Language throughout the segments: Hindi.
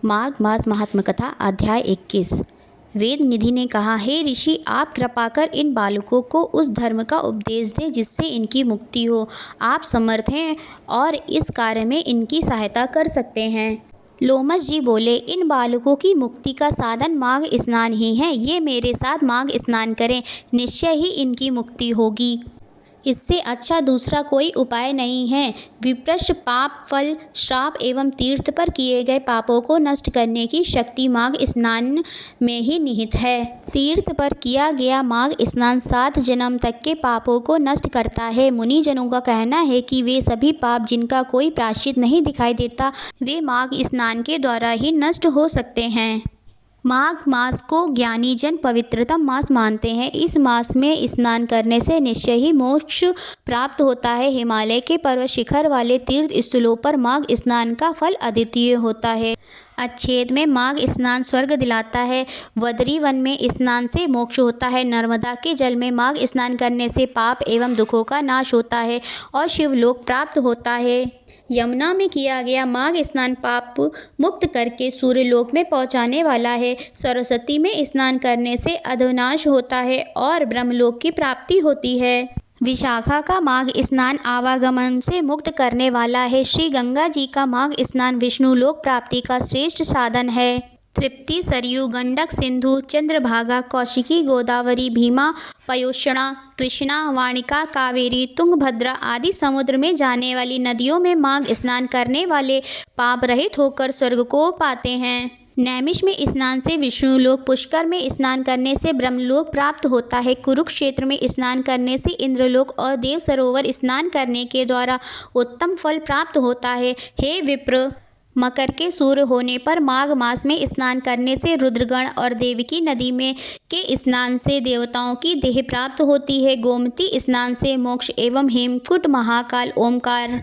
माघ मास महात्म कथा अध्याय 21। वेद निधि ने कहा, हे ऋषि, आप कृपा कर इन बालकों को उस धर्म का उपदेश दें जिससे इनकी मुक्ति हो। आप समर्थ हैं और इस कार्य में इनकी सहायता कर सकते हैं। लोमश जी बोले, इन बालकों की मुक्ति का साधन माघ स्नान ही है। ये मेरे साथ माघ स्नान करें, निश्चय ही इनकी मुक्ति होगी। इससे अच्छा दूसरा कोई उपाय नहीं है। विप्रश्न पाप फल श्राप एवं तीर्थ पर किए गए पापों को नष्ट करने की शक्ति माघ स्नान में ही निहित है। तीर्थ पर किया गया माघ स्नान 7 जन्म तक के पापों को नष्ट करता है। मुनिजनों का कहना है कि वे सभी पाप जिनका कोई प्रायश्चित नहीं दिखाई देता, वे माघ स्नान के द्वारा ही नष्ट हो सकते हैं। माघ मास को ज्ञानी जन पवित्रतम मास मानते हैं। इस मास में स्नान करने से निश्चय ही मोक्ष प्राप्त होता है। हिमालय के पर्वत शिखर वाले तीर्थ स्थलों पर माघ स्नान का फल अद्वितीय होता है। अच्छेद में माघ स्नान स्वर्ग दिलाता है। वदरी वन में स्नान से मोक्ष होता है। नर्मदा के जल में माघ स्नान करने से पाप एवं दुखों का नाश होता है और शिवलोक प्राप्त होता है। यमुना में किया गया माघ स्नान पाप मुक्त करके सूर्यलोक में पहुंचाने वाला है। सरस्वती में स्नान करने से अधोनाश होता है और ब्रह्मलोक की प्राप्ति होती है। विशाखा का माघ स्नान आवागमन से मुक्त करने वाला है। श्री गंगा जी का माघ स्नान विष्णु लोक प्राप्ति का श्रेष्ठ साधन है। तृप्ति, सरयू, गंडक, सिंधु, चंद्रभागा, कौशिकी, गोदावरी, भीमा, पयोष्णा, कृष्णा, वाणिका, कावेरी, तुंगभद्रा आदि समुद्र में जाने वाली नदियों में माघ स्नान करने वाले पाप रहित होकर स्वर्ग को पाते हैं। नैमिष में स्नान से विष्णु लोक, पुष्कर में स्नान करने से ब्रह्मलोक प्राप्त होता है। कुरुक्षेत्र में स्नान करने से इंद्रलोक और देव सरोवर स्नान करने के द्वारा उत्तम फल प्राप्त होता है। हे विप्र, मकर के सूर्य होने पर माघ मास में स्नान करने से रुद्रगण और देवकी नदी में के स्नान से देवताओं की देह प्राप्त होती है। गोमती स्नान से मोक्ष एवं हेमकूट, महाकाल, ओमकार,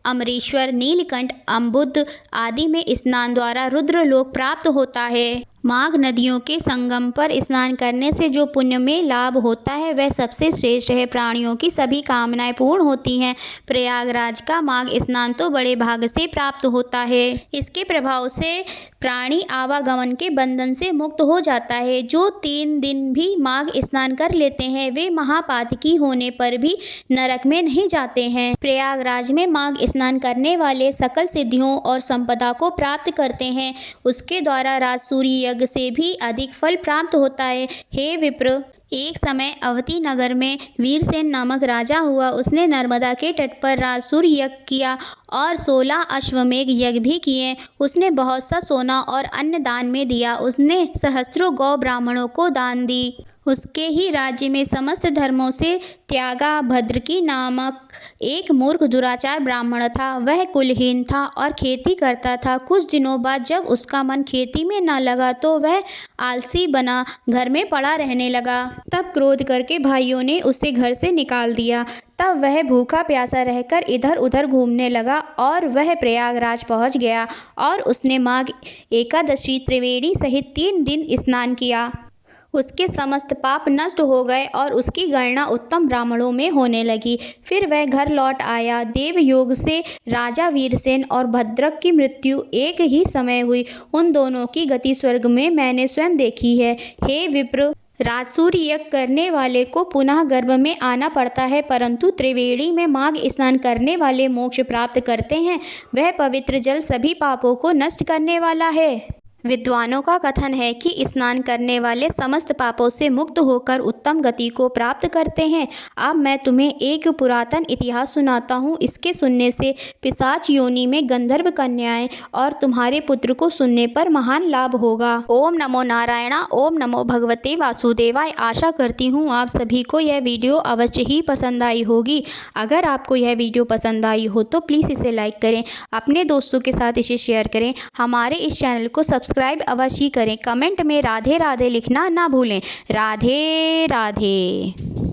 अमरेश्वर, नीलकंठ, अम्बुद आदि में स्नान द्वारा रुद्रलोक प्राप्त होता है। माघ नदियों के संगम पर स्नान करने से जो पुण्य में लाभ होता है वह सबसे श्रेष्ठ है। प्राणियों की सभी कामनाएं पूर्ण होती हैं। प्रयागराज का माघ स्नान तो बड़े भाग से प्राप्त होता है। इसके प्रभाव से प्राणी आवागमन के बंधन से मुक्त हो जाता है। जो 3 दिन भी माघ स्नान कर लेते हैं वे महापातकी होने पर भी नरक में नहीं जाते हैं। प्रयागराज में माघ स्नान करने वाले सकल सिद्धियों और संपदा को प्राप्त करते हैं। उसके द्वारा राजसूरी यज्ञ से भी अधिक फल प्राप्त होता है। हे विप्र, एक समय अवती नगर में वीरसेन नामक राजा हुआ। उसने नर्मदा के तट पर राजसूय यज्ञ किया और 16 अश्वमेघ यज्ञ भी किए। उसने बहुत सा सोना और अन्न दान में दिया। उसने सहस्त्रों गौ ब्राह्मणों को दान दी। उसके ही राज्य में समस्त धर्मों से त्यागा भद्रकी नामक एक मूर्ख दुराचार ब्राह्मण था। वह कुलहीन था और खेती करता था। कुछ दिनों बाद जब उसका मन खेती में न लगा तो वह आलसी बना घर में पड़ा रहने लगा। तब क्रोध करके भाइयों ने उसे घर से निकाल दिया। तब वह भूखा प्यासा रहकर इधर उधर घूमने लगा और वह प्रयागराज पहुंच गया और उसने माघ एकादशी त्रिवेणी सहित 3 दिन स्नान किया। उसके समस्त पाप नष्ट हो गए और उसकी गणना उत्तम ब्राह्मणों में होने लगी। फिर वह घर लौट आया। देवयोग से राजा वीरसेन और भद्रक की मृत्यु एक ही समय हुई। उन दोनों की गति स्वर्ग में मैंने स्वयं देखी है। हे विप्र, राजसूय यज्ञ करने वाले को पुनः गर्भ में आना पड़ता है, परंतु त्रिवेणी में माघ स्नान करने वाले मोक्ष प्राप्त करते हैं। वह पवित्र जल सभी पापों को नष्ट करने वाला है। विद्वानों का कथन है कि स्नान करने वाले समस्त पापों से मुक्त होकर उत्तम गति को प्राप्त करते हैं। अब मैं तुम्हें एक पुरातन इतिहास सुनाता हूँ। इसके सुनने से पिशाच योनि में गंधर्व कन्याएं और तुम्हारे पुत्र को सुनने पर महान लाभ होगा। ओम नमो नारायणा, ओम नमो भगवते वासुदेवाय। आशा करती हूँ आप सभी को यह वीडियो अवश्य ही पसंद आई होगी। अगर आपको यह वीडियो पसंद आई हो तो प्लीज़ इसे लाइक करें, अपने दोस्तों के साथ इसे शेयर करें। हमारे इस चैनल को सब्सक्राइब अवश्य करें। कमेंट में राधे राधे लिखना ना भूलें। राधे राधे।